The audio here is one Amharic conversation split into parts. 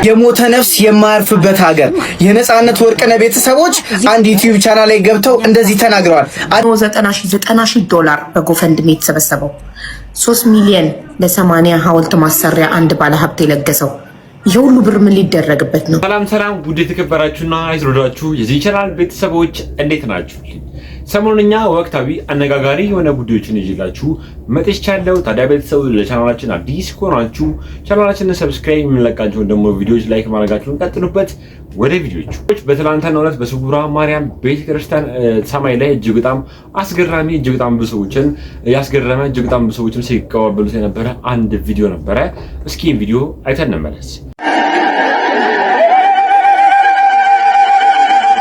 የሞተ ነፍስ የማያርፍበት ሀገር የነጻነት ወርቅነህ ቤተሰቦች አንድ ዩቲዩብ ቻናል ላይ ገብተው እንደዚህ ተናግረዋል። $90,000 በጎፈንድሚ የተሰበሰበው 3 ሚሊዮን ለ80 ሐውልት ማሰሪያ አንድ ባለሀብት የለገሰው የሁሉ ብር ምን ሊደረግበት ነው? ሰላም ውድ የተከበራችሁና አይዝሮዳችሁ የዚህ ቻናል ቤተሰቦች እንዴት ናችሁ? ሰሞኑኛ ወቅታዊ አነጋጋሪ የሆነ ጉዳዮችን ይዤላችሁ መጥቻለሁ። ታዲያ ቤተሰቡ ለቻናላችን አዲስ ከሆናችሁ ቻናላችንን ሰብስክራይብ፣ የምንለቃቸውን ደግሞ ቪዲዮዎች ላይክ ማድረጋችሁን ቀጥሉበት። ወደ ቪዲዮቹ በትላንትናው ዕለት በስውሯ ማርያም ቤተክርስቲያን ሰማይ ላይ እጅግ በጣም አስገራሚ እጅግ በጣም ብዙ ሰዎችን ያስገረመ እጅግ በጣም ብዙ ሰዎችን ሲቀበሉት የነበረ አንድ ቪዲዮ ነበረ። እስኪ ቪዲዮ አይተን እንመለስ።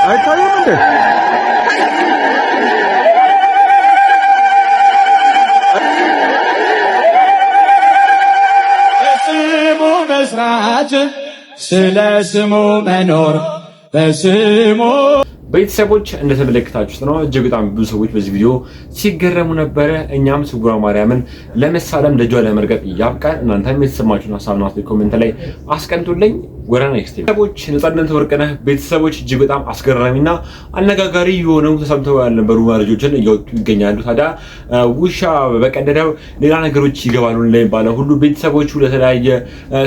አይታየም እንዴ? ስለ ስሙ መኖር በስሙ ቤተሰቦች እንደተመለከታችሁት ነው። እጅግ በጣም ብዙ ሰዎች በዚህ ቪዲዮ ሲገረሙ ነበረ። እኛም ስውሯ ማርያምን ለመሳለም ደጇ ለመርገጥ ያብቃን። እናንተም የተሰማችሁን ሀሳብና ኮሜንት ላይ አስቀምጡልኝ። ወደ ኔክስት ቤተሰቦች ነጻነት ወርቅነህ ቤተሰቦች እጅግ በጣም አስገራሚና አነጋጋሪ የሆኑ ተሰምተው ያልነበሩ መረጃዎችን እየወጡ ይገኛሉ። ታዲያ ውሻ በቀደደው ሌላ ነገሮች ይገባሉ እንደሚባለው ሁሉ ቤተሰቦቹ ለተለያየ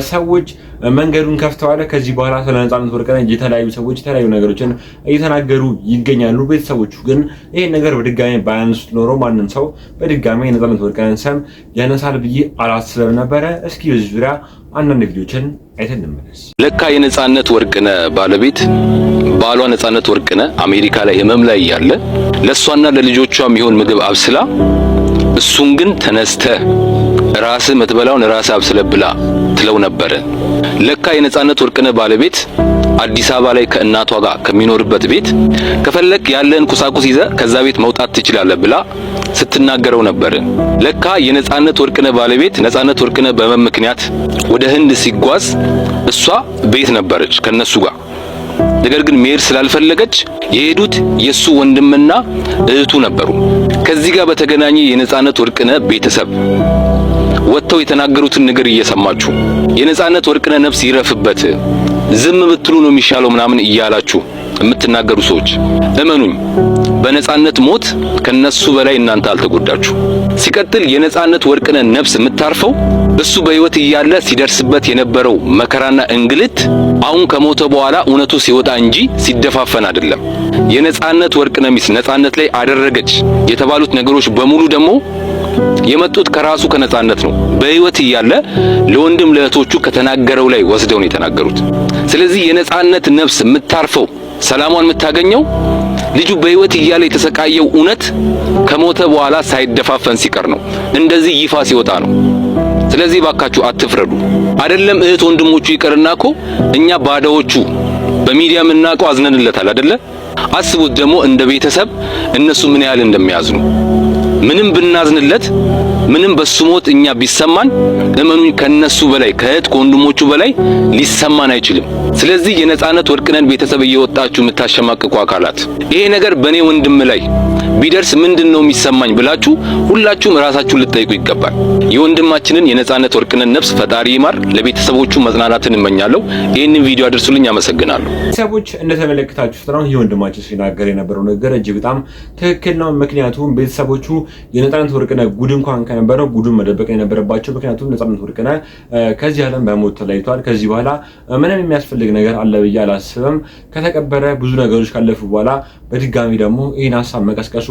ሰዎች መንገዱን ከፍተዋል። ከዚህ በኋላ ስለ ነጻነት ወርቅነህ የተለያዩ ሰዎች የተለያዩ ነገሮችን እየተናገሩ ይገኛሉ። ቤተሰቦቹ ግን ይሄን ነገር በድጋሚ ባያነሱት ኖሮ ማንም ሰው በድጋሚ ነጻነት ወርቅነህን ስም ያነሳል ብዬ አላስብም ነበረ። እስኪ በዚህ ዙሪያ አንዳንድ ቪዲዮችን አይተን እንመለስ። ለካ የነጻነት ወርቅነህ ባለቤት ባሏ ነጻነት ወርቅነህ አሜሪካ ላይ ህመም ላይ ያለ ለሷና ለልጆቿ የሚሆን ምግብ አብስላ እሱን ግን ተነስተህ ራስህ መትበላውን ራስህ አብስለህ ብላ ትለው ነበር። ለካ የነጻነት ወርቅነህ ባለቤት አዲስ አበባ ላይ ከእናቷ ጋር ከሚኖርበት ቤት ከፈለክ ያለን ቁሳቁስ ይዘህ ከዛ ቤት መውጣት ትችላለህ ብላ ስትናገረው ነበር። ለካ የነጻነት ወርቅነህ ባለቤት ነጻነት ወርቅነህ በህመም ምክንያት ወደ ህንድ ሲጓዝ እሷ ቤት ነበረች ከነሱ ጋር። ነገር ግን መሄድ ስላልፈለገች የሄዱት የሱ ወንድምና እህቱ ነበሩ። ከዚህ ጋር በተገናኘ የነጻነት ወርቅነህ ቤተሰብ ወጥተው የተናገሩትን ነገር እየሰማችሁ የነጻነት ወርቅነህ ነፍስ ይረፍበት ዝም ብትሉ ነው የሚሻለው ምናምን እያላችሁ የምትናገሩ ሰዎች እመኑኝ፣ በነጻነት ሞት ከነሱ በላይ እናንተ አልተጎዳችሁ። ሲቀጥል የነጻነት ወርቅነህ ነፍስ የምታርፈው እሱ በህይወት እያለ ሲደርስበት የነበረው መከራና እንግልት አሁን ከሞተ በኋላ እውነቱ ሲወጣ እንጂ ሲደፋፈን አይደለም። የነጻነት ወርቅነህ ሚስት ነጻነት ላይ አደረገች የተባሉት ነገሮች በሙሉ ደግሞ የመጡት ከራሱ ከነጻነት ነው። በህይወት እያለ ለወንድም ለእህቶቹ ከተናገረው ላይ ወስደው ነው የተናገሩት። ስለዚህ የነጻነት ነፍስ የምታርፈው ሰላሟን የምታገኘው ልጁ በህይወት እያለ የተሰቃየው እውነት ከሞተ በኋላ ሳይደፋፈን ሲቀር ነው፣ እንደዚህ ይፋ ሲወጣ ነው። ስለዚህ ባካችሁ አትፍረዱ። አይደለም እህት ወንድሞቹ ይቀርናኮ እኛ ባዳዎቹ በሚዲያ ምናቀው አዝነንለታል አይደለ? አስቡት ደግሞ እንደ ቤተሰብ እነሱ ምን ያህል እንደሚያዝኑ። ምንም ብናዝንለት ምንም በሱ ሞት እኛ ቢሰማን እመኑኝ ከነሱ በላይ ከእህት ከወንድሞቹ በላይ ሊሰማን አይችልም። ስለዚህ የነጻነት ወርቅነህን ቤተሰብ እየወጣችሁ የምታሸማቅቁ አካላት ይሄ ነገር በኔ ወንድም ላይ ቢደርስ ምንድነው የሚሰማኝ ብላችሁ ሁላችሁም ራሳችሁን ልትጠይቁ ይገባል። የወንድማችንን የነጻነት ወርቅነህን ነፍስ ፈጣሪ ይማር። ለቤተሰቦቹ መጽናናትን እመኛለሁ። ይሄንን ቪዲዮ አድርሱልኝ። አመሰግናለሁ። ቤተሰቦች እንደተመለከታችሁት ነው የወንድማችን ሲናገር የነበረው ነገር እጅግ በጣም ትክክል ነው። ምክንያቱም ቤተሰቦቹ የነጻነት ወርቅነህ ጉድ እንኳን ከነበረው ጉዱን መደበቅ የነበረባቸው። ምክንያቱም ነጻነት ወርቅነህ ከዚህ ዓለም በሞት ተለይቷል። ከዚህ በኋላ ምንም የሚያስፈልግ ነገር አለ ብዬ አላስብም። ከተቀበረ ብዙ ነገሮች ካለፉ በኋላ በድጋሚ ደግሞ ይህን ሀሳብ መቀስቀሱ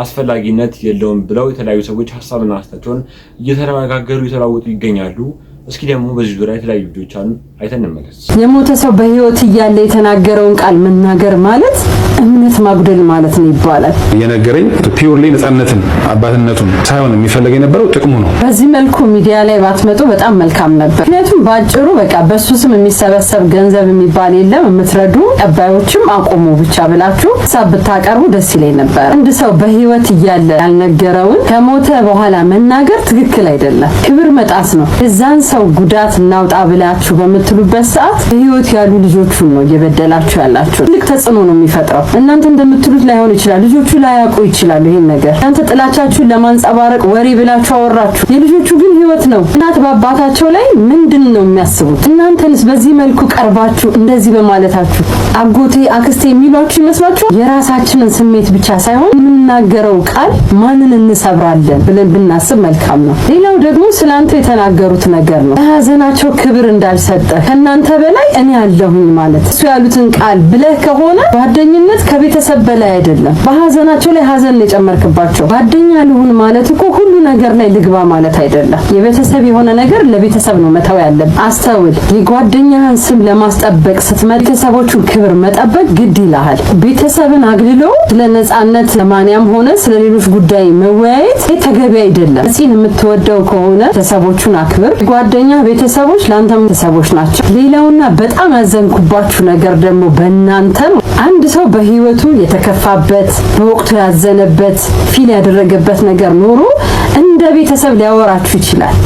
አስፈላጊነት የለውም ብለው የተለያዩ ሰዎች ሀሳብና አስተያየታቸውን እየተነጋገሩ እየተለዋወጡ ይገኛሉ። እስኪ ደግሞ በዚህ ዙሪያ የተለያዩ ቪዲዮዎችን አይተን እንመለስ። የሞተ ሰው በህይወት እያለ የተናገረውን ቃል መናገር ማለት እምነት ማጉደል ማለት ነው ይባላል። የነገረኝ ፒውርሊ ነጻነትን አባትነቱን ሳይሆን የሚፈልግ የነበረው ጥቅሙ ነው። በዚህ መልኩ ሚዲያ ላይ ባትመጡ በጣም መልካም ነበር። ምክንያቱም ባጭሩ በቃ በሱ ስም የሚሰበሰብ ገንዘብ የሚባል የለም፣ የምትረዱ ቀባዮችም አቆሙ ብቻ ብላችሁ ሀሳብ ብታቀርቡ ደስ ይለኝ ነበር። አንድ ሰው በህይወት እያለ ያልነገረውን ከሞተ በኋላ መናገር ትክክል አይደለም፣ ክብር መጣስ ነው። እዛን ሰው ሰው ጉዳት እናውጣ ብላችሁ በምትሉበት ሰዓት በህይወት ያሉ ልጆቹን ነው እየበደላችሁ ያላችሁ። ትልቅ ተጽዕኖ ነው የሚፈጥረው። እናንተ እንደምትሉት ላይሆን ይችላል፣ ልጆቹ ላያውቁ ይችላሉ ይሄን ነገር። እናንተ ጥላቻችሁን ለማንጸባረቅ ወሬ ብላችሁ አወራችሁ። የልጆቹ ግን ህይወት ነው። እናት በአባታቸው ላይ ምንድን ነው የሚያስቡት? እናንተንስ በዚህ መልኩ ቀርባችሁ እንደዚህ በማለታችሁ አጎቴ አክስቴ የሚሏችሁ ይመስላችኋል? የራሳችንን ስሜት ብቻ ሳይሆን የምናገረው ቃል ማንን እንሰብራለን ብለን ብናስብ መልካም ነው። ሌላው ደግሞ ስላንተ የተናገሩት ነገር ነው። ለሀዘናቸው ክብር እንዳልሰጠ ከናንተ በላይ እኔ ያለሁኝ ማለት እሱ ያሉትን ቃል ብለህ ከሆነ ጓደኝነት ከቤተሰብ በላይ አይደለም። በሀዘናቸው ላይ ሀዘን የጨመርክባቸው ጓደኛ ልሁን ማለት እኮ ሁሉ ነገር ላይ ልግባ ማለት አይደለም። የቤተሰብ የሆነ ነገር ለቤተሰብ ነው መተው ያለብህ። አስተውል። የጓደኛህን ስም ለማስጠበቅ ስትመጣ ቤተሰቦቹን ክብር መጠበቅ ግድ ይልሃል። ቤተሰብን አግልሎ ስለ ነጻነት ለማንያም ሆነ ስለ ሌሎች ጉዳይ መወያየት ተገቢ አይደለም። እዚህን የምትወደው ከሆነ ቤተሰቦቹን አክብር። ጓደኛ ቤተሰቦች ለአንተም ቤተሰቦች ናቸው። ሌላውና በጣም ያዘንኩባችሁ ነገር ደግሞ በእናንተ ነው። አንድ ሰው በህይወቱ የተከፋበት በወቅቱ ያዘነበት ፊል ያደረገበት ነገር ኖሮ እንደ ቤተሰብ ሊያወራችሁ ይችላል።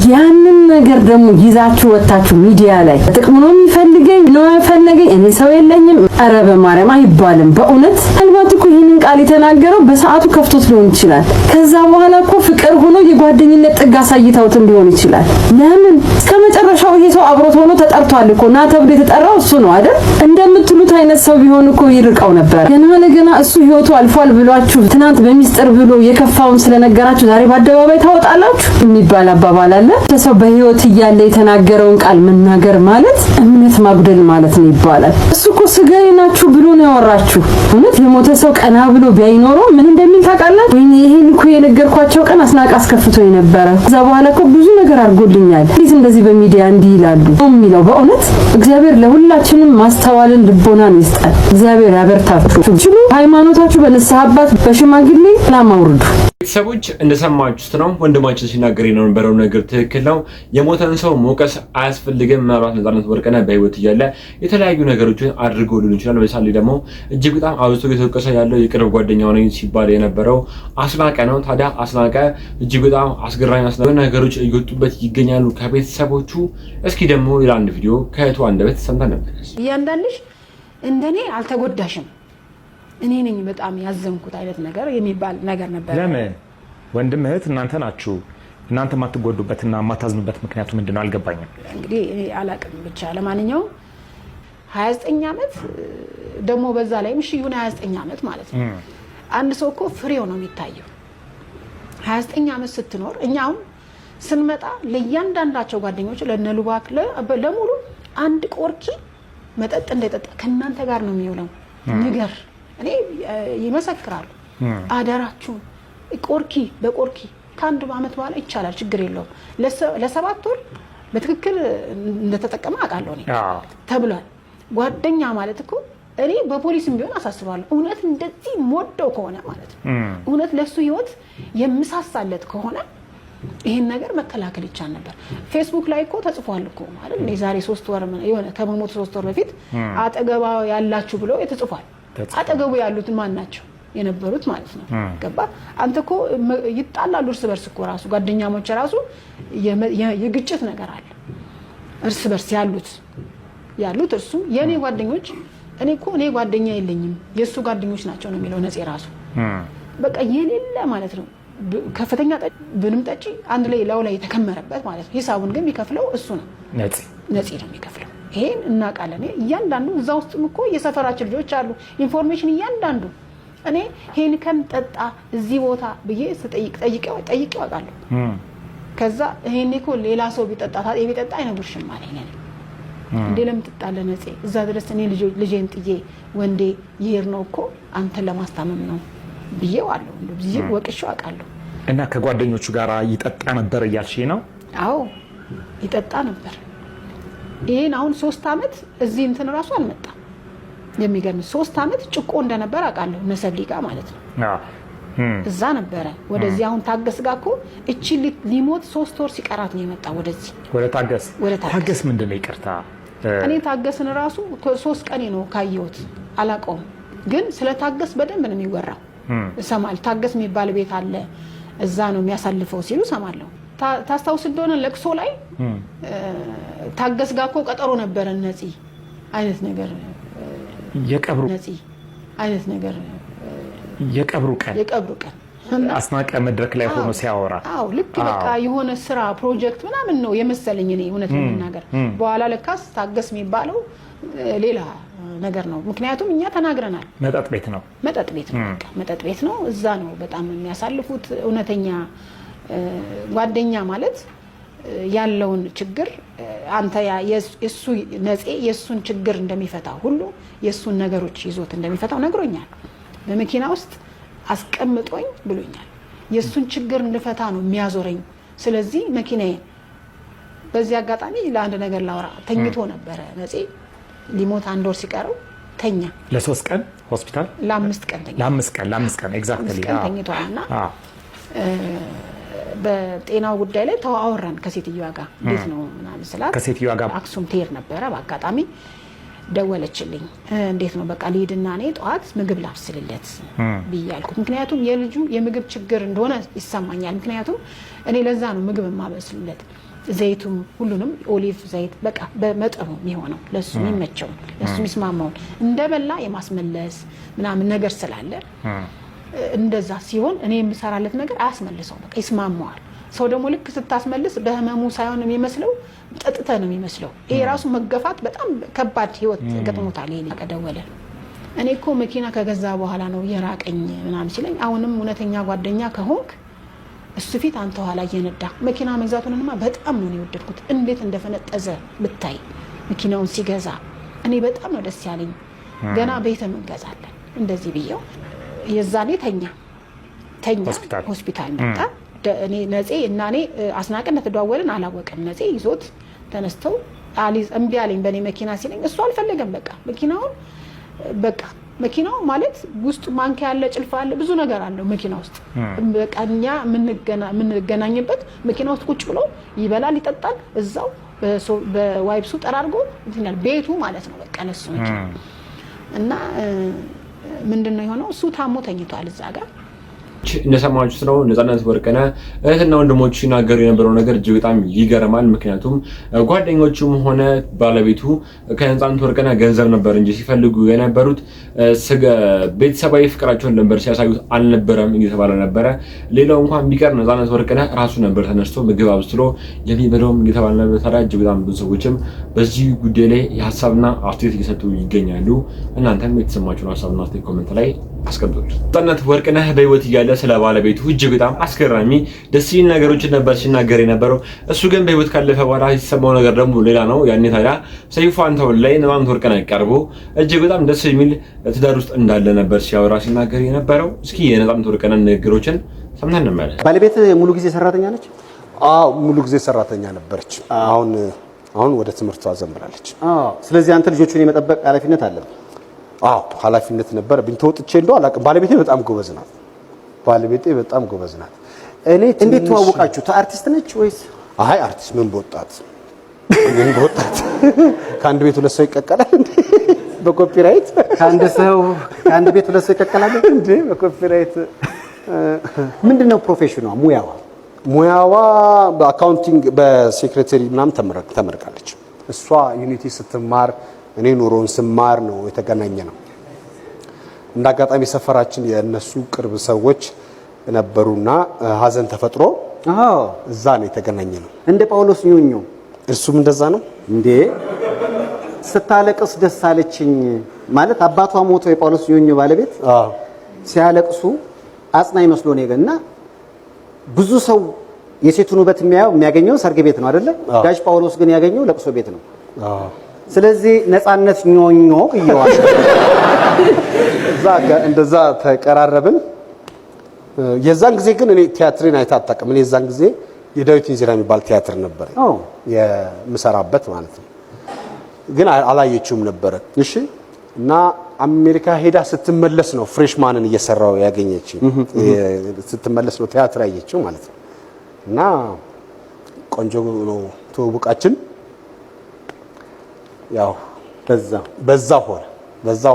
ያንን ነገር ደግሞ ይዛችሁ ወጣችሁ ሚዲያ ላይ ጥቅም ነው የሚፈልገኝ ነው አይፈልገኝ እኔ ሰው የለኝም ኧረ በማርያም አይባልም። በእውነት አልባት እኮ ይሄንን ቃል የተናገረው በሰዓቱ ከፍቶት ሊሆን ይችላል። ከዛ በኋላ እኮ ፍቅር ሆኖ የጓደኝነት ጥግ አሳይተውትም ሊሆን ይችላል። ለምን እስከመጨረሻው ይሄ ሰው አብሮት ሆኖ ተጠርቷል እኮ ና ተብሎ የተጠራው እሱ ነው አይደል? እንደምትሉት አይነት ሰው ቢሆን እኮ ይርቀው ነበር። ገና ለገና እሱ ህይወቱ አልፏል ብሏችሁ ትናንት በሚስጥር ብሎ የከፋውን ስለነገራችሁ ዛሬ በአደባባይ ታወጣላችሁ የሚባል አባባል አለ። ሰው በህይወት እያለ የተናገረውን ቃል መናገር ማለት እምነት ማጉደል ማለት ነው ይባላል። እሱ እኮ ስጋዬ ናችሁ ብሎ ነው ያወራችሁ። እውነት የሞተ ሰው ቀና ብሎ ቢያይኖረው ምን እንደሚል ታውቃላችሁ? ወይኔ ይሄን እኮ የነገርኳቸው ቀን አስናቅ አስከፍቶኝ ነበረ። ከዛ በኋላ እኮ ብዙ ነገር አድርጎልኛል። እንዴት እንደዚህ በሚዲያ እንዲህ ይላሉ የሚለው በእውነት እግዚአብሔር ለሁላችንም ማስተዋልን ልቦናን ይስጣል። እግዚአብሔር ያበርታችሁ። ችሉ ሃይማኖታችሁ በንስሐ አባት በሽማግሌ ላማውርዱ። ቤተሰቦች እንደሰማችሁት ነው ወንድማችን ሲናገር የነበረው ነገር ትክክል ነው። የሞተን ሰው ሞቀስ አያስፈልግም። ምናልባት ነጻነት ወርቅነህ በህይወት እያለ የተለያዩ ነገሮችን አድርገው ሊሆን ይችላል። በሳሌ ደግሞ እጅግ በጣም አብዝቶ እየተወቀሰ ያለው የቅርብ ጓደኛው ነኝ ሲባል የነበረው አስናቀ ነው። ታዲያ አስናቀ እጅግ በጣም አስገራሚ ነገሮች እየወጡበት ይገኛሉ ከቤተሰቦቹ። እስኪ ደግሞ ሌላ አንድ ቪዲዮ ከእህቱ አንደበት ሰምተን ነበር። እያንዳንድሽ እንደኔ አልተጎዳሽም እኔ ነኝ በጣም ያዘንኩት አይነት ነገር የሚባል ነገር ነበር። ለምን ወንድም እህት እናንተ ናችሁ። እናንተ ማትጎዱበትና ማታዝኑበት ምክንያቱ ምንድነው አልገባኝም። እንግዲህ እኔ አላቅም ብቻ ለማንኛውም 29 ዓመት ደግሞ በዛ ላይ ምሽዩን 29 ዓመት ማለት ነው። አንድ ሰው እኮ ፍሬው ነው የሚታየው። 29 ዓመት ስትኖር እኛው ስንመጣ ለእያንዳንዳቸው ጓደኞች ለነሉባክ ለሙሉ አንድ ቆርኪ መጠጥ እንደጠጣ ከእናንተ ጋር ነው የሚውለው ነገር እኔ ይመሰክራሉ። አደራችሁ ቆርኪ በቆርኪ ከአንድ ዓመት በኋላ ይቻላል ችግር የለውም ለ7 ወር በትክክል እንደተጠቀመ አውቃለሁ እኔ ተብሏል። ጓደኛ ማለት እኮ እኔ በፖሊስም ቢሆን አሳስባለሁ። እውነት እንደዚህ ሞደው ከሆነ ማለት ነው እውነት ለሱ ህይወት የምሳሳለት ከሆነ ይሄን ነገር መከላከል ይቻል ነበር። ፌስቡክ ላይ እኮ ተጽፏል እኮ ማለት ነው የዛሬ 3 ወር የሆነ ከመሞት 3 ወር በፊት አጠገባ ያላችሁ ብሎ የተጽፏል። አጠገቡ ያሉት ማን ናቸው የነበሩት ማለት ነው ገባ? አንተ እኮ ይጣላሉ እርስ በርስ እኮ ራሱ ጓደኛሞች ራሱ የግጭት ነገር አለ እርስ በርስ ያሉት እርሱ የኔ ጓደኞች እኔ እኮ እኔ ጓደኛ የለኝም የሱ ጓደኞች ናቸው ነው የሚለው ነፂ ራሱ በቃ የሌለ ማለት ነው። ከፍተኛ ብንም ጠጪ አንድ ላይ ላው ላይ የተከመረበት ማለት ነው። ሂሳቡን ግን የሚከፍለው እሱ ነው ነፂ ነው የሚከፍለው። ይሄን እናውቃለን። እያንዳንዱ እዛ ውስጥም እኮ የሰፈራችን ልጆች አሉ ኢንፎርሜሽን እያንዳንዱ እኔ ሄን ከም ጠጣ እዚህ ቦታ ብዬ ጠይቀው አውቃለሁ። ከዛ ይሄን እኮ ሌላ ሰው ቢጠጣ አይነግርሽም ማለት ነው። እንዴ ለምን ትጣለ ነፂ እዛ ድረስ እኔ ልጄን ጥዬ ወንዴ ይሄር ነው እኮ አንተን ለማስታመም ነው ብዬው አለው እንደዚህ ወቅሽው አውቃለሁ። እና ከጓደኞቹ ጋር ይጠጣ ነበር እያልሽ ነው? አዎ ይጠጣ ነበር። ይሄን አሁን 3 ዓመት እዚህ እንትን ራሱ አልመጣም። የሚገርም 3 ዓመት ጭቆ እንደነበር አውቃለሁ ነሰብሊጋ ማለት ነው። እዛ ነበረ። ወደዚህ አሁን ታገስ ጋር እኮ እቺ ሊሞት 3 ወር ሲቀራት ነው የመጣው ወደዚህ ወደ ታገስ ምንድነው ይቅርታ እኔ ታገስን ራሱ 3 ቀን ነው ካየሁት አላውቀውም። ግን ስለ ታገስ በደንብ ነው የሚወራው። ሰማል ታገስ የሚባል ቤት አለ እዛ ነው የሚያሳልፈው ሲሉ ሰማለሁ። ታስታውስ እንደሆነ ለቅሶ ላይ ታገስ ጋር እኮ ቀጠሮ ነበረ ነፂ አይነት ነገር የቀብሩ ነፂ አይነት ነገር የቀብሩ ቀን አስናቀ መድረክ ላይ ሆኖ ሲያወራ አዎ ልክ በቃ የሆነ ስራ ፕሮጀክት ምናምን ነው የመሰለኝ እኔ እውነት ለመናገር በኋላ ለካስ ታገስ የሚባለው ሌላ ነገር ነው ምክንያቱም እኛ ተናግረናል መጠጥ ቤት ነው በቃ መጠጥ ቤት ነው እዛ ነው በጣም የሚያሳልፉት እውነተኛ ጓደኛ ማለት ያለውን ችግር አንተ የሱ ነፂ የሱን ችግር እንደሚፈታ ሁሉ የሱን ነገሮች ይዞት እንደሚፈታው ነግሮኛል በመኪና ውስጥ አስቀምጦኝ ብሎኛል የሱን ችግር እንድፈታ ነው የሚያዞረኝ ስለዚህ መኪናዬ በዚህ አጋጣሚ ለአንድ ነገር ላውራ ተኝቶ ነበር ነፂ ሊሞት አንድ ወር ሲቀረው ተኛ ለ3 ቀን ሆስፒታል ለ5 ቀን ኤግዛክትሊ ተኝቷልና በጤናው ጉዳይ ላይ ተዋወራን ከሴትዮዋ ጋር እንዴት ነው ምናምን ስላት ከሴትዮዋ ጋር አክሱም ትሄድ ነበረ በአጋጣሚ ደወለችልኝ እንዴት ነው በቃ ሊድና እኔ ጧት ምግብ ላብስልለት ብያልኩ ምክንያቱም የልጁ የምግብ ችግር እንደሆነ ይሰማኛል ምክንያቱም እኔ ለዛ ነው ምግብ ማበስልለት ዘይቱም ሁሉንም ኦሊቭ ዘይት በቃ በመጠኑ የሚሆነው ለሱ የሚመቸው ለሱ የሚስማማው እንደበላ የማስመለስ ምናምን ነገር ስላለ እንደዛ ሲሆን እኔ የምሰራለት ነገር አያስመልሰው በቃ ይስማማዋል ሰው ደግሞ ልክ ስታስመልስ በህመሙ ሳይሆን የሚመስለው ጠጥተ ነው የሚመስለው ይሄ ራሱ መገፋት በጣም ከባድ ህይወት ገጥሞታል ይሄ ከደወለ እኔ እኮ መኪና ከገዛ በኋላ ነው የራቀኝ ምናምን ሲለኝ አሁንም እውነተኛ ጓደኛ ከሆንክ እሱ ፊት አንተ ኋላ እየነዳ መኪና መግዛቱንማ በጣም ነው የወደድኩት እንዴት እንደፈነጠዘ ብታይ መኪናውን ሲገዛ እኔ በጣም ነው ደስ ያለኝ ገና ቤተም እንገዛለን እንደዚህ ብየው የዛኔ ተኛ ሆስፒታል መጣ እኔ ነፂ እና እኔ አስናቀን ተደዋወልን አላወቀም ነፂ ይዞት ተነስተው አሊዝ እምቢ አለኝ በኔ መኪና ሲለኝ እሱ አልፈለገም በቃ መኪናው ማለት ውስጥ ማንኪያ ያለ ጭልፋ ያለ ብዙ ነገር አለው መኪና ውስጥ በቃ እኛ ምንገናኝበት መኪና ውስጥ ቁጭ ብሎ ይበላል ይጠጣል እዛው በዋይፕሱ ጠራርጎ እንትናል ቤቱ ማለት ነው በቃ ለሱ መኪና እና ምንድነው የሆነው እሱ ታሞ ተኝቷል እዛ ጋር እንደሰማችሁት ነው ነፃነት ወርቅነህ እህትና ወንድሞቹ ሲናገሩ የነበረው ነገር እጅግ በጣም ይገርማል ምክንያቱም ጓደኞቹም ሆነ ባለቤቱ ከነፃነት ወርቅነህ ገንዘብ ነበር እንጂ ሲፈልጉ የነበሩት ቤተሰባዊ ፍቅራቸውን ነበር ሲያሳዩት አልነበረም እየተባለ ነበረ ሌላው እንኳን ቢቀር ነፃነት ወርቅነህ ራሱ ነበር ተነስቶ ምግብ አብስሎ የሚበላውም እየተባለ ነበር ታዲያ እጅግ በጣም ብዙ ሰዎችም በዚህ ጉዳይ ላይ የሀሳብና አስተያየት እየሰጡ ይገኛሉ እናንተም የተሰማችሁን ሀሳብና አስተያየት ኮሜንት ላይ አስቀምጡልኝ ነፃነት ወርቅነህ በህይወት እያለ ስለ ባለቤቱ እጅግ በጣም አስገራሚ ደስ የሚል ነገሮችን ነበር ሲናገር የነበረው እሱ ግን በህይወት ካለፈ በኋላ ሲሰማው ነገር ደግሞ ሌላ ነው ያኔ ታዲያ ሰይፉ ፋንታሁን ላይ ነፃነት ወርቅነህ ቀርቦ እጅግ በጣም ደስ የሚል ትዳር ውስጥ እንዳለ ነበር ሲያወራ ሲናገር የነበረው እስኪ የነፃነት ወርቅነህ ንግግሮችን ሰምተን እንመለስ ባለቤት ሙሉ ጊዜ ሰራተኛ ነች ሙሉ ጊዜ ሰራተኛ ነበረች አሁን ወደ ትምህርቷ ዘምራለች ስለዚህ አንተ ልጆቹን የመጠበቅ ኃላፊነት አለብህ ኃላፊነት ነበር ብንተወጥቼ እንደው አላውቅም ባለቤቴ በጣም ጎበዝ ናት እኔ እንዴት ተዋወቃችሁ አርቲስት ነች ወይስ አይ አርቲስት ምን በወጣት ከአንድ ቤት ሁለት ሰው ይቀቀላል እንዴ በኮፒራይት ከአንድ ቤት ሁለት ሰው ይቀቀላል እንዴ በኮፒራይት ምንድነው ፕሮፌሽኗ ሙያዋ በአካውንቲንግ በሴክሬታሪ ምናምን ተመርቃለች እሷ ዩኒቲ ስትማር እኔ ኑሮን ስማር ነው የተገናኘ ነው እንዳጋጣሚ ሰፈራችን የነሱ ቅርብ ሰዎች ነበሩና ሀዘን ተፈጥሮ እዛ ነው የተገናኘ ነው እንደ ጳውሎስ ኞኞ እሱም እንደዛ ነው እንዴ ስታለቅስ ደስ አለችኝ ማለት አባቷ ሞቶ የጳውሎስ ኞኞ ባለቤት ሲያለቅሱ አጽናኝ መስሎ ነው የገና ብዙ ሰው የሴቱን ውበት የሚያገኘው ሰርግ ቤት ነው አይደለ ጋሽ ጳውሎስ ግን ያገኘው ለቅሶ ቤት ነው ስለዚህ ነፃነት ኞኞ ይያዋል እንደዛ ተቀራረብን የዛን ጊዜ ግን እኔ ቲያትርን አይታጣቀም እኔ የዛን ጊዜ የዳዊት ኢንዚራ የሚባል ቲያትር ነበር የምሰራበት ማለት ነው ግን አላየችውም ነበር እሺ እና አሜሪካ ሄዳ ስትመለስ ነው ፍሬሽማንን እየሰራው ያገኘች ስትመለስ ነው ቲያትር ያየችው ማለት ነው እና ቆንጆ ነው ተውቡቃችን ያው በዛ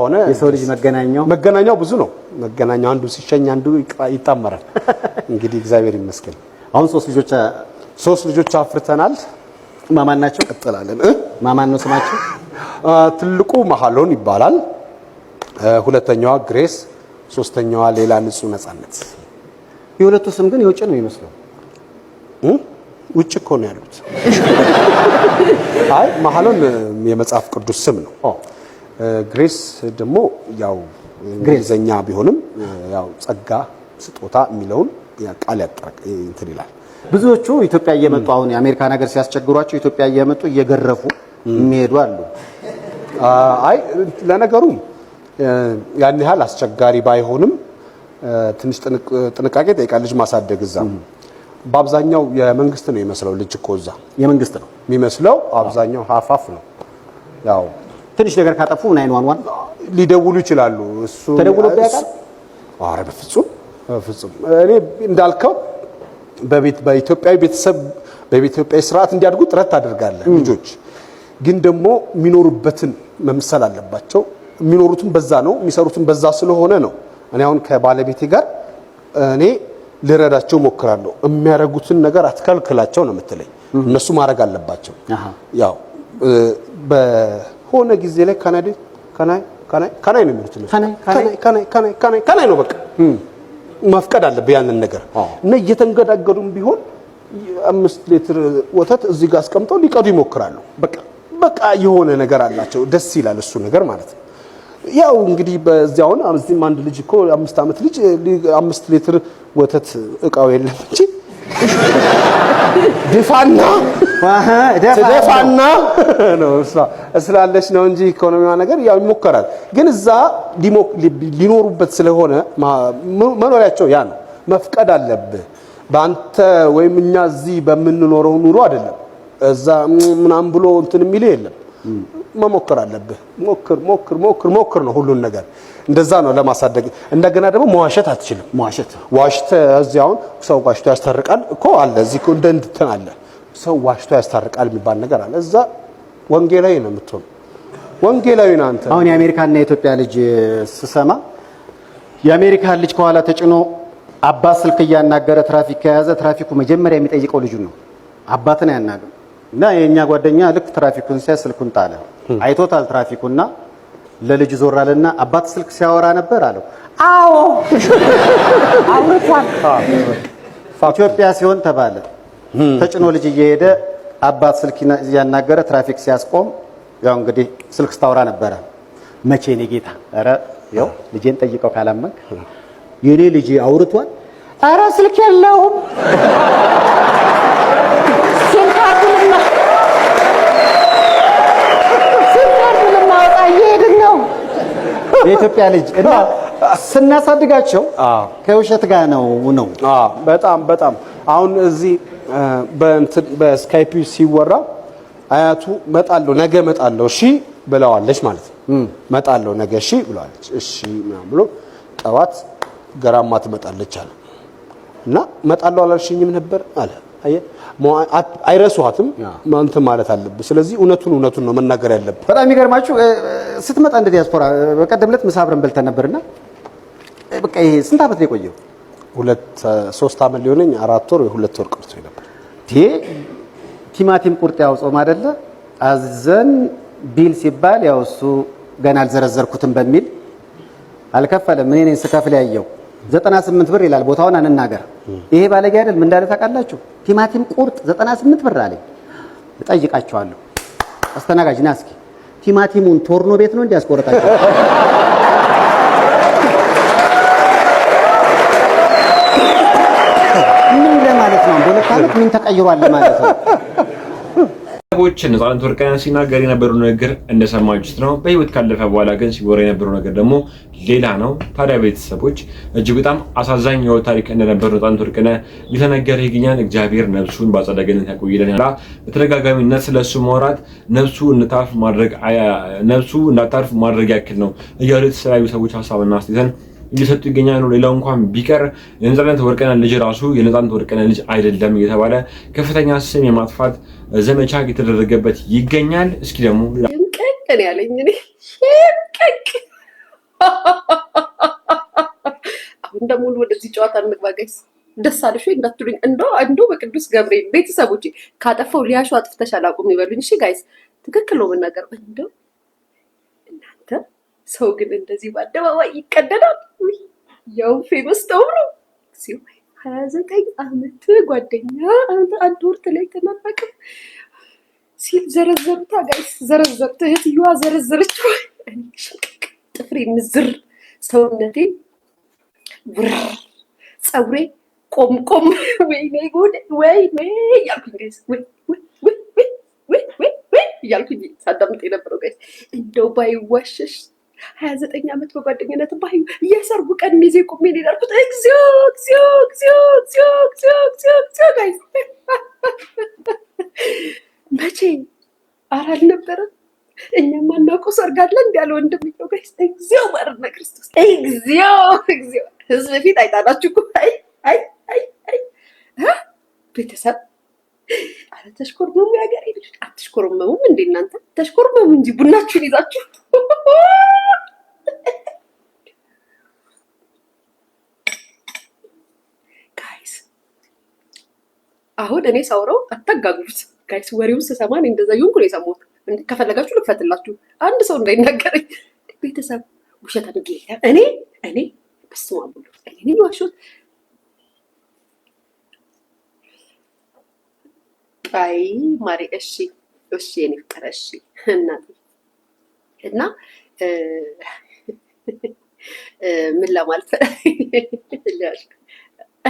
ሆነ የሰው ልጅ መገናኛው ብዙ ነው መገናኛው አንዱ ሲሸኝ አንዱ ይጣመራል እንግዲህ እግዚአብሔር ይመስገን አሁን 3 ልጆች 3 ልጆች አፍርተናል። ማማን ናቸው? ቀጥላለን። ማማን ነው ስማቸው? ትልቁ መሐሎን ይባላል። ሁለተኛዋ ግሬስ፣ ሶስተኛዋ ሌላ ንጹህ ነፃነት። የሁለቱ ስም ግን የውጭ ነው የሚመስለው። ውጭ እኮ ነው ያሉት። አይ መሐሎን የመጽሐፍ ቅዱስ ስም ነው። ግሬስ ደግሞ ያው እንግሊዘኛ ቢሆንም ያው ጸጋ ስጦታ የሚለውን ቃል ያጠራቅ እንትን ይላል። ብዙዎቹ ኢትዮጵያ እየመጡ አሁን የአሜሪካ ነገር ሲያስቸግሯቸው ኢትዮጵያ እየመጡ እየገረፉ የሚሄዱ አሉ። አይ ለነገሩ ያን ያህል አስቸጋሪ ባይሆንም ትንሽ ጥንቃቄ ጠይቃል ልጅ ማሳደግ። እዛ በአብዛኛው የመንግስት ነው የሚመስለው ልጅ እኮ እዛ የመንግስት ነው የሚመስለው። አብዛኛው ሀፋፍ ነው። ያው ትንሽ ነገር ካጠፉ 911 ሊደውሉ ይችላሉ። እሱ ተደውሎበት ያውቃል? ኧረ በፍጹም እኔ እንዳልከው በኢትዮጵያዊ ቤተሰብ በኢትዮጵያዊ ስርዓት እንዲያድጉ ጥረት ታደርጋለህ። ልጆች ግን ደግሞ የሚኖሩበትን መምሰል አለባቸው። የሚኖሩትን በዛ ነው የሚሰሩትን በዛ ስለሆነ ነው። እኔ አሁን ከባለቤቴ ጋር እኔ ልረዳቸው ሞክራለሁ። የሚያደርጉትን ነገር አትከልክላቸው ነው የምትለኝ። እነሱ ማድረግ አለባቸው። ያው በሆነ ጊዜ ላይ ካናይ ነው የሚሉት ነው። ካናይ ነው በቃ መፍቀድ አለብህ ያንን ነገር እና እየተንገዳገዱም ቢሆን 5 ሊትር ወተት እዚህ ጋር አስቀምጠው ሊቀዱ ይሞክራሉ። በቃ የሆነ ነገር አላቸው። ደስ ይላል እሱ ነገር ማለት ነው። ያው እንግዲህ በዚያውን እዚህም አንድ ልጅ እኮ 5 ዓመት ልጅ 5 ሊትር ወተት እቃው የለም እንጂ ደፋና ነው እስላለች ነው እንጂ ኢኮኖሚዋ ነገር ያው ይሞከራል። ግን እዛ ሊኖሩበት ስለሆነ መኖሪያቸው ያ ነው። መፍቀድ አለብህ። በአንተ ወይም እኛ እዚህ በምንኖረው ኑሮ አይደለም። እዛ ምናምን ብሎ እንትን የሚል የለም። መሞከር አለብህ። ሞክር ነው ሁሉን ነገር። እንደዛ ነው ለማሳደግ። እንደገና ደግሞ መዋሸት አትችልም። ዋሽተ እዚያውን ሰው ዋሽቶ ያስታርቃል እኮ አለ። እዚህ እኮ እንትን አለ። ሰው ዋሽቶ ያስታርቃል የሚባል ነገር አለ። እዛ ወንጌላዊ ነው የምትሆነው። ወንጌላዊ ነው አንተ። አሁን የአሜሪካና የኢትዮጵያ ልጅ ስሰማ የአሜሪካን ልጅ ከኋላ ተጭኖ አባት ስልክ እያናገረ ትራፊክ ከያዘ ትራፊኩ መጀመሪያ የሚጠይቀው ልጁን ነው። አባትን አያናግም። እና የኛ ጓደኛ ልክ ትራፊኩን ሲያ ስልኩን ጣለ። አይቶታል ትራፊኩና ለልጅ ዞር አለና አባት ስልክ ሲያወራ ነበር አለው። አዎ አውርቷል። ኢትዮጵያ ሲሆን ተባለ። ተጭኖ ልጅ እየሄደ አባት ስልክ እያናገረ ትራፊክ ሲያስቆም ያው እንግዲህ ስልክ ስታወራ ነበረ። መቼ ነው ጌታ? ኧረ ያው ልጄን ጠይቀው ካላመንክ የኔ ልጅ አውርቷል። ኧረ ስልክ የለውም የኢትዮጵያ ልጅ እና ስናሳድጋቸው ከውሸት ጋር ነው። በጣም አሁን እዚህ በስካይፕ ሲወራ አያቱ መጣለሁ ነገ መጣለሁ እሺ ብለዋለች ማለት ነው። መጣለሁ ነገ እሺ ብለዋለች። እሺ ምናምን ብሎ ጠዋት ገራማ ትመጣለች አለ እና መጣለሁ አላልሽኝም ነበር አለ። አይረሷትም ማንተ ማለት አለብህ። ስለዚህ እውነቱን ነው መናገር ያለብህ። በጣም የሚገርማችሁ ስትመጣ እንደ ዲያስፖራ በቀደም ዕለት ምሳ አብረን በልተን ነበርና በቃ ይሄ ስንት ዓመት ነው የቆየው? 3 ዓመት ሊሆነኝ 4 ወር ወይ 2 ወር ቀርቶኝ ነበር። ቲማቲም ቁርጥ ያው ጾም አይደለ አዘን ቢል ሲባል ያው እሱ ገና አልዘረዘርኩትም በሚል አልከፈለም። እኔ ነኝ ስከፍል ያየው 98 ብር ይላል። ቦታውን አንናገር። ይሄ ባለጌ አይደል? ምን እንዳለ ታውቃላችሁ? ቲማቲም ቁርጥ 98 ብር አለኝ። እጠይቃቸዋለሁ። አስተናጋጅ ና እስኪ ቲማቲሙን ቶርኖ ቤት ነው እንዲያስቆርጣቸው ምን ለማለት ነው? በሁለት ዓመት ምን ተቀይሯል ማለት ነው? ሰዎች ነፃነት ወርቅነህ ሲናገር የነበረው ነገር እንደሰማችሁት ነው። በህይወት ካለፈ በኋላ ግን ሲወራ የነበረው ነገር ደግሞ ሌላ ነው። ታዲያ ቤተሰቦች እጅግ በጣም አሳዛኝ የህይወት ታሪክ እንደነበረ ነፃነት ወርቅነህ እየተነገረ ይገኛል። እግዚአብሔር ነፍሱን በአጸደ ገነት ያቆይልን ያላ በተደጋጋሚነት ስለሱ ማውራት ነፍሱ እንዳታርፍ ማድረግ ያክል ነው እያሉ የተለያዩ ሰዎች ሀሳብና አስተያየትን እየሰጡ ይገኛሉ። ሌላው እንኳን ቢቀር የነፃነት ወርቅነህ ልጅ ራሱ የነፃነት ወርቅነህ ልጅ አይደለም እየተባለ ከፍተኛ ስም የማጥፋት ዘመቻ እየተደረገበት ይገኛል። እስኪ ደግሞ ሽምቀቅ ያለኝ እኔ ሽምቀቅ። አሁን ደግሞ ወደዚህ ጨዋታ እንግባ ጋይስ። ደስ አለሽ ወይ እንዳትሉኝ እንደው በቅዱስ ገብርኤል ቤተሰቦቼ ካጠፋው ሊያሹ አጥፍተሻል አቁም ይበሉኝ። እሺ ጋይስ ትክክል ነው መናገር። እንደው እናንተ ሰው ግን እንደዚህ በአደባባይ ይቀደዳል? ያው ፌመስ ተብሎ ሲው 29 ዓመት ጓደኛ አንድ ወር ተለይተናል ሲል ዘረዘሩታ ጋይስ ዘረዘሩት። እህትየዋ ዘረዘረችው። ጥፍሬ ምዝር ሰውነቴ ውር ፀጉሬ ቆም ወይኔ ጉድ ወይኔ እያልኩኝ ጋይስ ወይ እያልኩኝ ሳዳምጥ የነበረው ጋይስ እንደው ባይዋሸሽ 29 ዓመት በጓደኝነት ባዩ የሰርጉ ቀን ሚዜ ቁሜ ሊዳርኩት እግዚኦ ጋይስ መቼ አራል ነበረ እኛማ እናውቀው ሰርግ አለ እንዴ ያለ ወንድምየው ጋይስ እግዚኦ ማርና ክርስቶስ እግዚኦ ህዝብ ፊት አይጣላችሁ እኮ አይ ቤተሰብ አረ ተሽኮርመሙ ያገሬ ልጅ አትሽኮርመሙም እንዴ እናንተ ተሽኮርመሙ እንጂ ቡናችሁን ይዛችሁ ጋይስ አሁን እኔ ሳውራው አታጋግሉት ጋይስ ወሬውን ስሰማን እንደዛ ይሁን ነው የሰማሁት ከፈለጋችሁ ልክፈትላችሁ አንድ ሰው እንዳይናገረኝ ቤተሰብ ውሸት አድርጌ እኔ በስመ አብ እኔ ዋሾት አይ ማሪ እሺ የኔ ፍቅር እሺ እና ምን ለማለት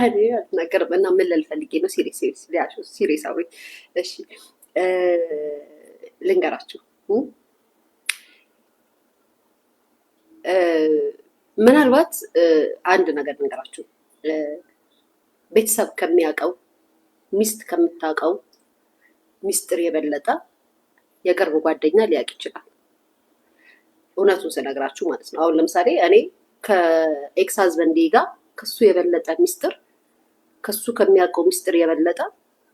እኔ አልናገርም እና ምን ልፈልጌ ነው ሲሪየስ አውሪ እሺ ልንገራችሁ ምናልባት አንድ ነገር ልንገራችሁ ቤተሰብ ከሚያውቀው ሚስት ከምታውቀው ሚስጥር የበለጠ የቅርብ ጓደኛ ሊያውቅ ይችላል እውነቱን ስነግራችሁ ማለት ነው አሁን ለምሳሌ እኔ ከኤክስ ሀዝበንዴ ጋር ከሱ የበለጠ ሚስጥር ከሱ ከሚያውቀው ሚስጥር የበለጠ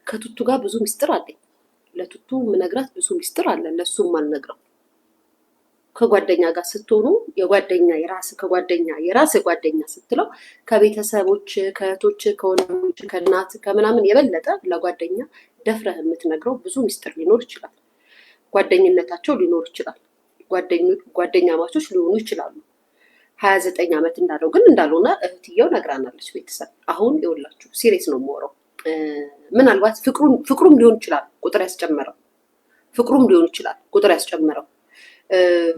ከቱቱ ጋር ብዙ ሚስጥር አለኝ ለቱቱ ምነግራት ብዙ ሚስጥር አለ ለሱም አልነግረው ከጓደኛ ጋር ስትሆኑ የጓደኛ የራስ ጓደኛ ስትለው ከቤተሰቦች ከእህቶች ከወንድሞች ከእናት ከምናምን የበለጠ ለጓደኛ ደፍረህ የምትነግረው ብዙ ሚስጥር ሊኖር ይችላል ጓደኝነታቸው ሊኖር ይችላል ጓደኛ ማቾች ሊሆኑ ይችላሉ 29 ዓመት እንዳለው ግን እንዳልሆነ እህትየው ነግራናለች ቤተሰብ አሁን ይኸውላችሁ ሲሪየስ ነው የምወራው ምናልባት ፍቅሩም ሊሆን ይችላል ቁጥር ያስጨመረው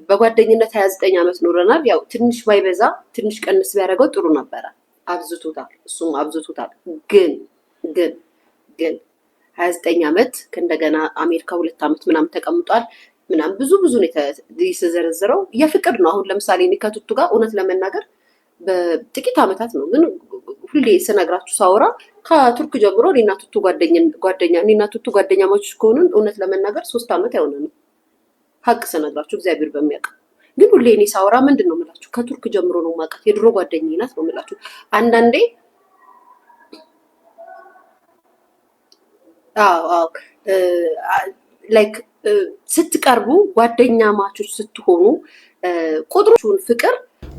በጓደኝነት 29 ዓመት ኖረናል ያው ትንሽ ባይበዛ ትንሽ ቀንስ ቢያደርገው ጥሩ ነበረ አብዝቶታል ግን 29 ዓመት ከእንደገና አሜሪካ 2 ዓመት ምናምን ተቀምጧል ምናምን ብዙ ነው የተዘረዘረው የፍቅር ነው አሁን ለምሳሌ እኔ ከቱቱ ጋር እውነት ለመናገር በጥቂት ዓመታት ነው ግን ሁሌ ስነግራችሁ ሳወራ ከቱርክ ጀምሮ እኔና ቱቱ ጓደኛሞች ከሆኑን እውነት ለመናገር 3 ዓመት አይሆነንም ሀቅ ስነግራችሁ እግዚአብሔር በሚያውቅ ግን ሁሌ እኔ ሳወራ ምንድን ነው የምላችሁ ከቱርክ ጀምሮ ነው የማውቃት የድሮ ጓደኛዬ ናት ነው የምላችሁ አንዳንዴ ላይክ ስትቀርቡ ጓደኛ ማቾች ስትሆኑ ቁጥሩን ፍቅር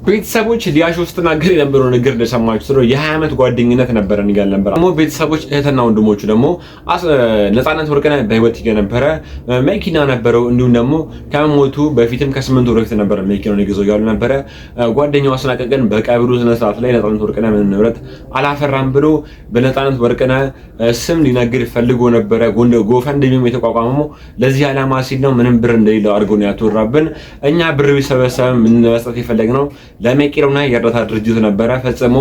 ቤተሰቦች ሊያሾ ስትናገር የነበረው ነገር እንደሰማችሁ ስለ የ20 ዓመት ጓደኝነት ነበረን ይጋል ነበር ደግሞ ቤተሰቦች እህትና ወንድሞቹ ደግሞ ነፃነት ወርቅነህ በህይወት የነበረ መኪና ነበረው እንዲሁም ደግሞ ከሞቱ በፊትም ከ8 ወር በፊት ነበር መኪናውን ይገዛው ያሉ ነበር ጓደኛው አስናቀቀን በቀብሩ ስነ ስርዓት ላይ ነፃነት ወርቅነህ ምን ንብረት አላፈራም ብሎ በነፃነት ወርቅነህ ስም ሊነግር ፈልጎ ነበር ጎፈንድሚም የተቋቋመው ለዚህ ዓላማ ሲል ነው ምንም ብር እንደሌለው አድርጎ ነው ያተወራብን እኛ ብር ቢሰበሰብ ምን መስጠት የፈለግነው ለመቄዶንያ የእርዳታ ድርጅት ነበረ ፈጽሞ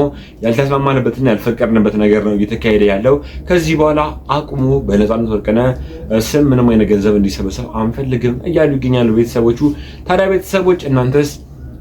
ያልተስማማንበትና ያልፈቀድንበት ነገር ነው እየተካሄደ ያለው ከዚህ በኋላ አቁሙ በነፃነት ወርቅነህ ስም ምንም አይነት ገንዘብ እንዲሰበሰብ አንፈልግም እያሉ ይገኛሉ ቤተሰቦቹ ታዲያ ቤተሰቦች እናንተስ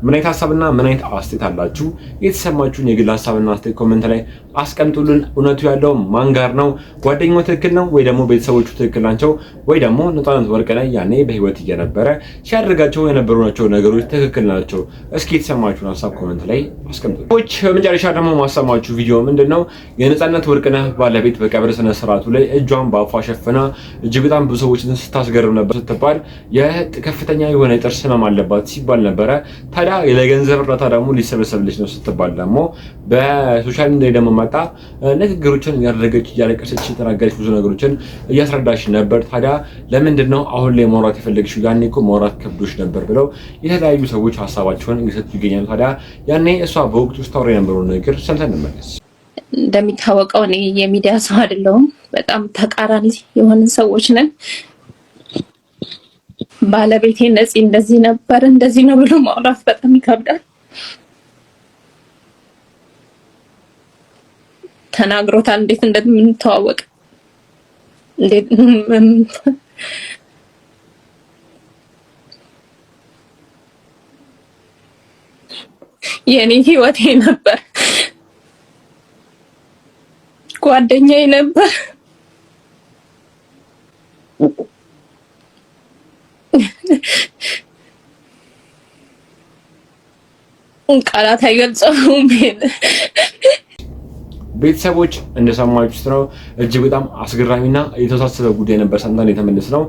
ምን አይነት ሐሳብና ምን አይነት አስተያየት አላችሁ የተሰማችሁን የግል ሐሳብና አስተያየት ኮሜንት ላይ አስቀምጡልን እውነቱ ያለው ማን ጋር ነው ጓደኛው ትክክል ነው ወይ ደግሞ ቤተሰቦቹ ትክክል ናቸው ወይ ደግሞ ነፃነት ወርቅነህ ያኔ በህይወት እየነበረ ሲያደርጋቸው የነበሩናቸው ነገሮች ትክክል ናቸው እስኪ የተሰማችሁን ሐሳብ ኮሜንት ላይ አስቀምጡ በመጨረሻ ደግሞ ማሰማችሁ ቪዲዮ ምንድነው የነፃነት ወርቅነህ ባለቤት በቀብር ስነ ስርዓቱ ላይ እጇን በአፏ ሸፍና እጅግ በጣም ብዙ ሰዎችን ስታስገርም ነበር ስትባል የከፍተኛ የሆነ ጥርስ ህመም አለባት ሲባል ነበረ ታዲያ ታዲያ ለገንዘብ እርዳታ ደግሞ ሊሰበሰብልሽ ነው ስትባል ደግሞ በሶሻል ሚዲያ ደግሞ መጣ ንግግሮችን ያደረገች እያለቀሰች የተናገረች ብዙ ነገሮችን እያስረዳሽ ነበር። ታዲያ ለምንድን ነው አሁን ላይ ማውራት የፈለግሽው? ያኔ እኮ ማውራት ከብዶሽ ነበር ብለው የተለያዩ ሰዎች ሀሳባቸውን እየሰጡ ይገኛሉ። ታዲያ ያኔ እሷ በወቅቱ ስታወራ የነበረው ነገር ሰምተን እንመለስ። እንደሚታወቀው እኔ የሚዲያ ሰው አይደለሁም። በጣም ተቃራኒ የሆንን ሰዎች ነን። ባለቤቴ እንደዚህ ነበር እንደዚህ ነው ብሎ ማውራት በጣም ይከብዳል። ተናግሮታል እንዴት እንደምንተዋወቅ እንዴት የኔ ህይወቴ ነበር፣ ጓደኛዬ ነበር። ቃላት አይገልጸውም። ቤተሰቦች እንደሰማችሁት ነው። እጅግ በጣም አስገራሚና የተወሳሰበ ጉዳይ ነበር። ሰምተን የተመለስነው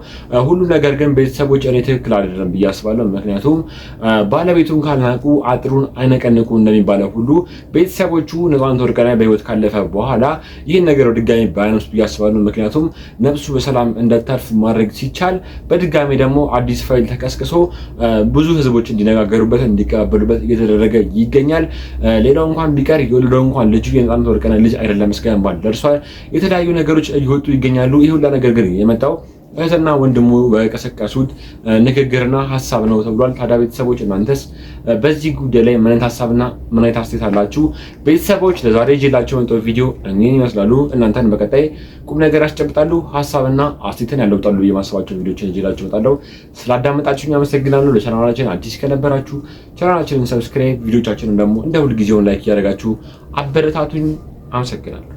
ሁሉ ነገር ግን ቤተሰቦች እኔ ትክክል አይደለም ብዬ አስባለሁ። ምክንያቱም ባለቤቱን ካልናቁ አጥሩን አይነቀንቁ እንደሚባለው ሁሉ ቤተሰቦቹ ነፃነት ወርቅነህ በህይወት ካለፈ በኋላ ይህን ነገር ድጋሚ ባያነሱ ብዬ አስባለሁ። ምክንያቱም ነፍሱ በሰላም እንደታርፍ ማድረግ ሲቻል በድጋሚ ደግሞ አዲስ ፋይል ተቀስቅሶ ብዙ ህዝቦች እንዲነጋገሩበት እንዲቀበሉበት እየተደረገ ይገኛል። ሌላው እንኳን ቢቀር የወለደው እንኳን ልጁ የነፃነት ወርቅነህ ልጅ አይደለም እስከማለት ደርሷል። የተለያዩ ነገሮች እየወጡ ይገኛሉ። ይሄ ሁላ ነገር ግን የመጣው እህትና ወንድሙ በቀሰቀሱት ንግግርና ሀሳብ ነው ተብሏል። ታዲያ ቤተሰቦች እናንተስ በዚህ ጉዳይ ላይ ምን አይነት ሀሳብና ምን አይነት አስተያየት አላችሁ? ቤተሰቦች ለዛሬ ይዤላችሁ የመጣው ቪዲዮ እኔን ይመስላሉ። እናንተን በቀጣይ ቁም ነገር ያስጨብጣሉ፣ ሀሳብና አስተያየትን ያለውጣሉ የማስባቸው ቪዲዮችን ይዤላችሁ እመጣለሁ። ስላዳመጣችሁኝ አመሰግናለሁ። ለቻናላችን አዲስ ከነበራችሁ ቻናላችንን ሰብስክራይብ፣ ቪዲዮቻችንን ደግሞ እንደ ሁልጊዜው ላይክ እያደረጋችሁ አበረታቱኝ። አመሰግናለሁ።